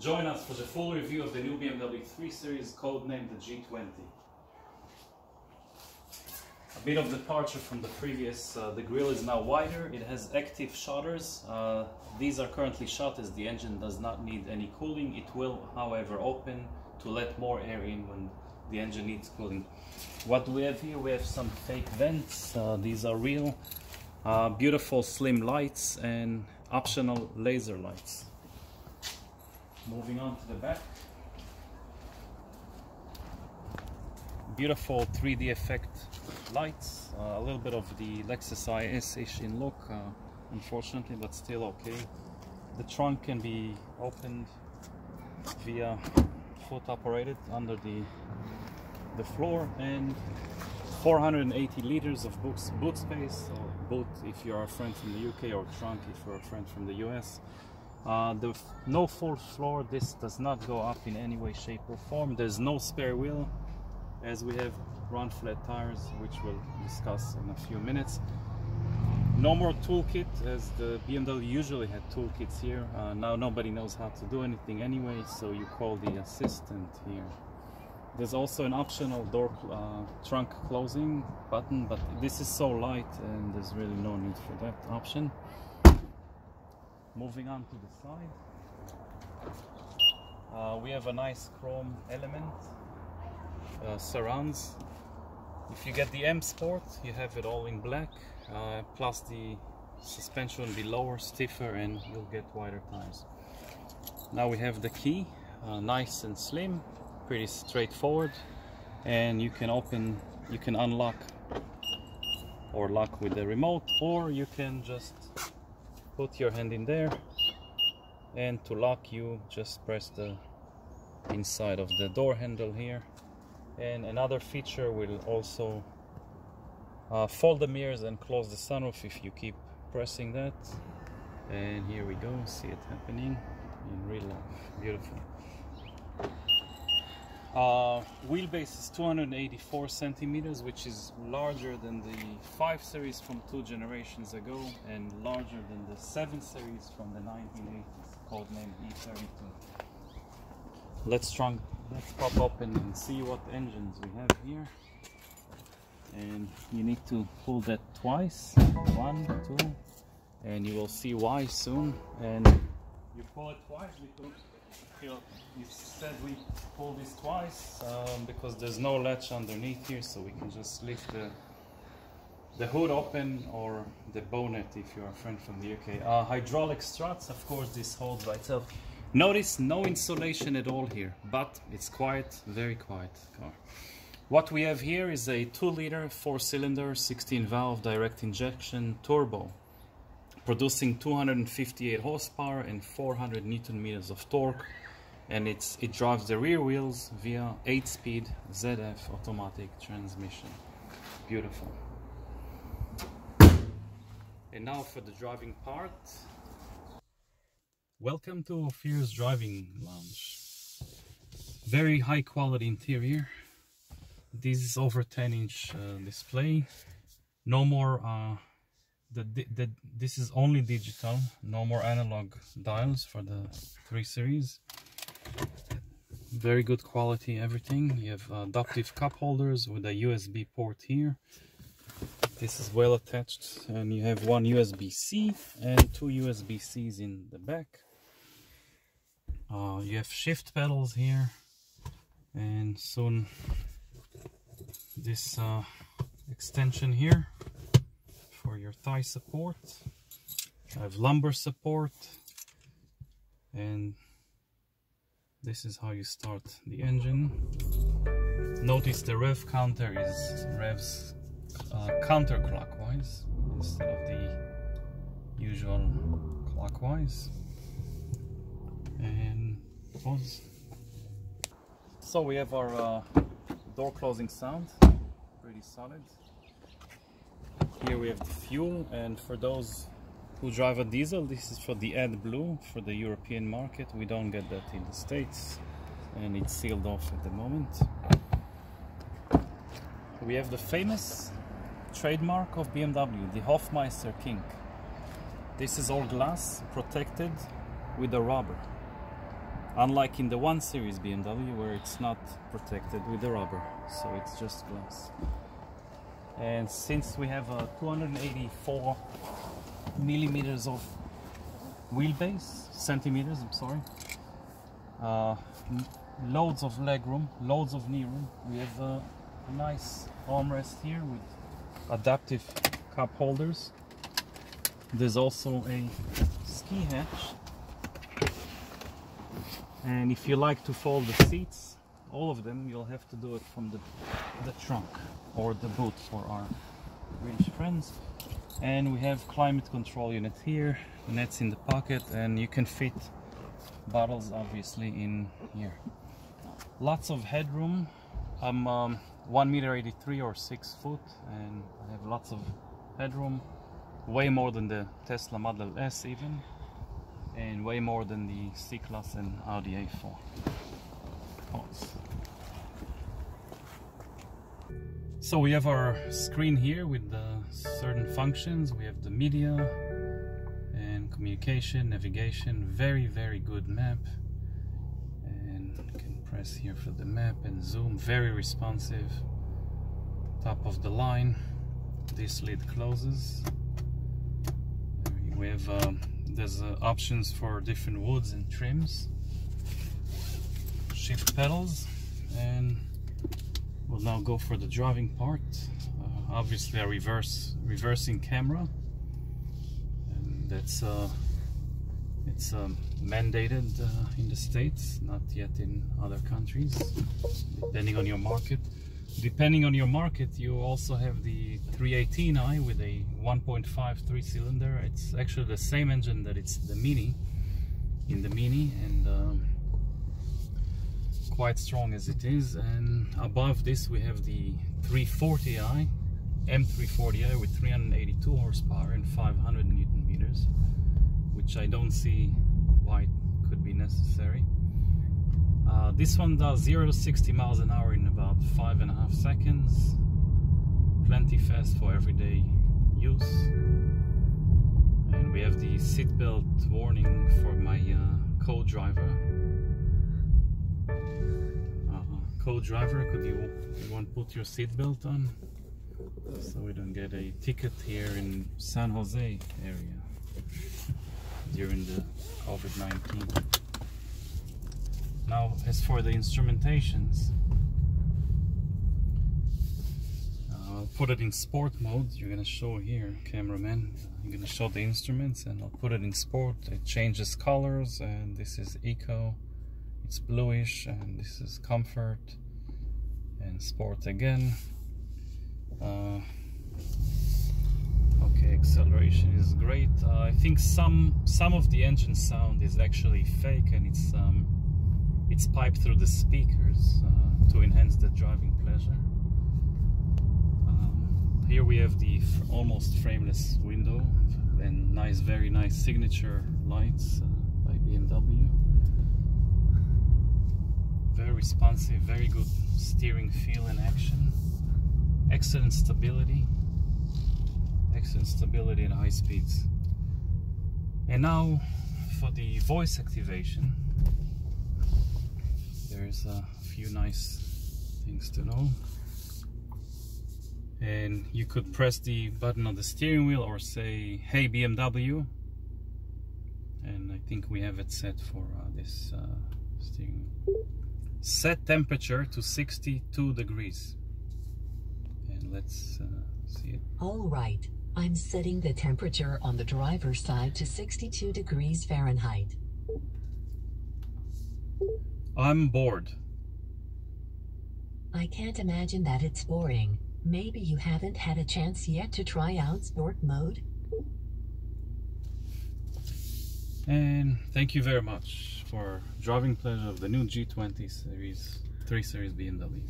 Join us for the full review of the new BMW 3 Series, codenamed the G20. A bit of departure from the previous, the grille is now wider, it has active shutters. These are currently shut as the engine does not need any cooling. It will, however, open to let more air in when the engine needs cooling. What we have here, we have some fake vents. These are real, beautiful slim lights and optional laser lights. Moving on to the back. Beautiful 3D effect lights, a little bit of the Lexus IS-ish in look, unfortunately, but still okay. The trunk can be opened via foot operated under the floor, and 480 liters of boot space, or boot if you're a friend from the UK, or trunk if you're a friend from the US. No full floor. This does not go up in any way, shape or form. There's no spare wheel, as we have run flat tires, which we'll discuss in a few minutes. No more toolkit, as the BMW usually had toolkits here. Now nobody knows how to do anything anyway, so you call the assistant here. There's also an optional door trunk closing button, but this is so light and there's really no need for that option. Moving on to the side, we have a nice chrome element, surrounds. If you get the M Sport, you have it all in black, plus the suspension will be lower, stiffer, and you'll get wider tires. Now we have the key, nice and slim, pretty straightforward, and you can unlock or lock with the remote, or you can just put your hand in there, and to lock you just press the inside of the door handle here. And another feature will also fold the mirrors and close the sunroof if you keep pressing that. And here we go, see it happening in real life. Beautiful. Wheelbase is 284 centimeters, which is larger than the 5 Series from 2 generations ago, and larger than the 7 Series from the 1980s, codenamed E32. Let's pop open and see what engines we have here. And you need to pull that twice, 1, 2, and you will see why soon. And you pull it twice because you said we pull this twice because there's no latch underneath here, so we can just lift the hood open, or the bonnet if you're a friend from the UK. Hydraulic struts, of course, this holds by itself. Notice no insulation at all here, but it's quiet, very quiet car. What we have here is a 2-liter 4-cylinder 16-valve direct injection turbo, producing 258 horsepower and 400 Newton meters of torque, and it drives the rear wheels via 8-speed ZF automatic transmission. Beautiful. And now for the driving part. Welcome to Ophir's Driving Lounge. Very high quality interior. This is over 10-inch display. No more this is only digital, no more analog dials for the 3 Series. Very good quality everything. You have adaptive cup holders with a USB port here. This is well attached, and you have one USB-C and 2 USB-Cs in the back. You have shift pedals here, and soon this extension here for your thigh support. I have lumbar support, and this is how you start the engine. Notice the rev counter revs counterclockwise instead of the usual clockwise. And pause. So we have our door closing sound, pretty solid. Here we have the fuel, and for those who drive a diesel, this is for the AdBlue for the European market. We don't get that in the States, and it's sealed off at the moment. We have the famous trademark of BMW, the Hofmeister kink. This is all glass, protected with a rubber. unlike in the 1 Series BMW where it's not protected with the rubber, so it's just glass. And since we have a 284 millimeters of wheelbase, centimeters, I'm sorry, loads of leg room, loads of knee room. We have a nice armrest here with adaptive cup holders. There's also a ski hatch, and if you like to fold the seats, all of them, you'll have to do it from the trunk or the boot for our British friends. And we have climate control unit here, nets in the pocket, and you can fit bottles obviously in here. Lots of headroom. I'm 1.83 meters or 6 foot, and I have lots of headroom, way more than the Tesla Model S even, and way more than the C-Class and Audi A4. So we have our screen here with certain functions. We have the media and communication, navigation, very good map, and you can press here for the map and zoom, very responsive, top of the line. This lid closes. We have there's options for different woods and trims, shift pedals, and we'll now go for the driving part. Obviously a reversing camera, and that's it's mandated in the States, not yet in other countries, depending on your market. Depending on your market, you also have the 318i with a 1.5 3-cylinder. It's actually the same engine that it's the Mini, in the Mini, and quite strong as it is. And above this we have the 340i, M340i with 382 horsepower and 500 Newton meters, which I don't see why it could be necessary. This one does 0 to 60 miles an hour in about 5.5 seconds. Plenty fast for everyday use. And we have the seatbelt warning for my co-driver. Co-driver, could you want to put your seatbelt on, so we don't get a ticket here in San Jose area during the COVID-19. Now, as for the instrumentations, I'll put it in sport mode. You're gonna show here, cameraman. I'm gonna show the instruments, and I'll put it in sport. It changes colors, and this is eco. It's bluish, and this is comfort, and sport again. Okay, acceleration is great. I think some of the engine sound is actually fake, and it's piped through the speakers to enhance the driving pleasure. Here we have the almost frameless window and very nice signature lights by BMW. Very responsive, very good steering feel and action. Excellent stability at high speeds. And now for the voice activation. There's a few nice things to know. And you could press the button on the steering wheel or say, "Hey BMW," and I think we have it set for this steering wheel. Set temperature to 62 degrees. And let's see it. All right, I'm setting the temperature on the driver's side to 62 degrees Fahrenheit. I'm bored. I can't imagine that it's boring. Maybe you haven't had a chance yet to try out sport mode? And thank you very much for driving pleasure of the new G20 Series 3 Series BMW.